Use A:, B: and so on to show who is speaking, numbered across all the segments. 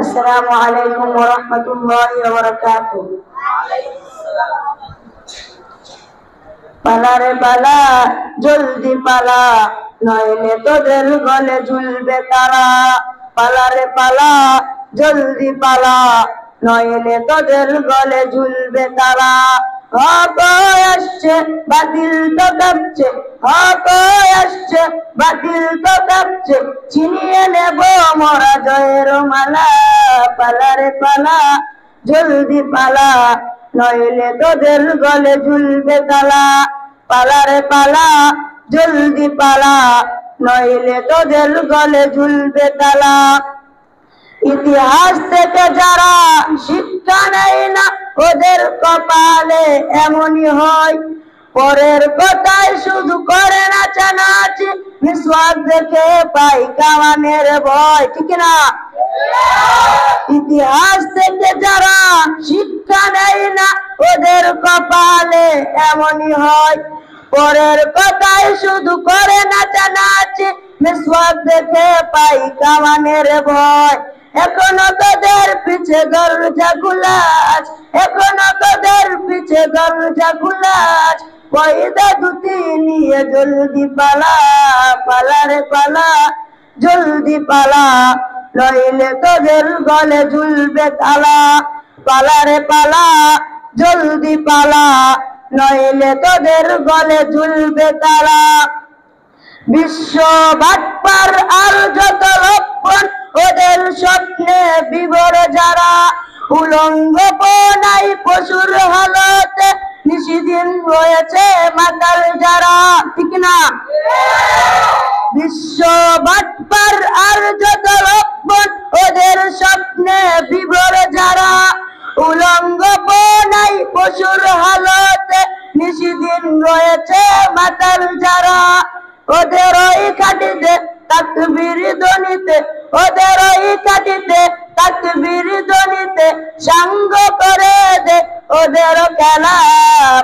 A: আসসালামু আলাইকুম ওয়া রাহমাতুল্লাহি ওয়া বারাকাতুহু। পালা রে পালা, জলদি পালা, নইলে তোদের গলে ঝুলবে তারা। পালা রে পালা, জলদি পালা, নইলে তোদের গলে ঝুলবে তারা। হক আসছে, বাতিল তো কাঁপছে, হক আসছে, বাতিল তো কাঁপছে, ছিনিয়ে নেব মোরা জয়ের মালা। পালা রে পালা, জলদি পালা, নইলে তোদের গলে ঝুলবে তালা। পালা রে পালা, জলদি পালা, নইলে তোদের গলে ঝুলবে তালা। ইতিহাস থেকে যারা শিক্ষা নেয় না, ওদের কপালে এমনই হয়। পরের কথায় শুধু করে নাচানাচি, মিসওয়াক দেখে পাই কামানের ভয়, ঠিক না? ইতিহাস থেকে যারা শিক্ষা নেয় না, ওদের কপালে এমনই হয়। পরের কথায় শুধু করে নাচানাচি, মিসওয়াক দেখে পাই কামানের ভয়। এখনো তোদের পিছে দরজা খোলা আছে, এখনো তোদের পিছে দরজা খোলা আছে, পয়দা দুটি নিয়ে জলদি পালা। পালা রে পালা, জলদি পালা, নইলে তোদের গলে ঝুলবে তালা। পালা রে পালা, জলদি পালা, নইলে তোদের গলে ঝুলবে তালা। বিশ্ব বাটপার আর যত লক্ষণ, ওদের স্বপ্নে বিভোর যারা। উলঙ্গ পনাই পশুর হালতে, নিশিদিন রয়েছে মাতাল যারা, ঠিক না? বিশ্ব বাটপার আর যত লক্ষণ, ওদের স্বপ্নে বিভোর যারা। উলঙ্গ পনাই পশুর হালতে, নিশিদিন রয়েছে মাতাল যারা। ওদের ওই কাটিতে তাকবীর ধ্বনিতে, ওদের ওই কাটিতে তাকবীর ধ্বনিতে, সাঙ্গ করে দে ওদের খেলা।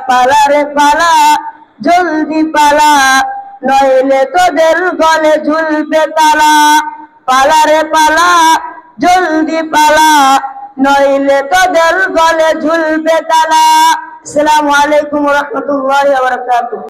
A: পালা রে পালা, জলদি পালা, নইলে তোদের গলে ঝুলবে তালা। পালা রে পালা, জলদি পালা, নইলে তোদের গলে ঝুলবে তালা। আসসালামু আলাইকুম ওয়া রাহমাতুল্লাহি ওয়া বারাকাতুহু।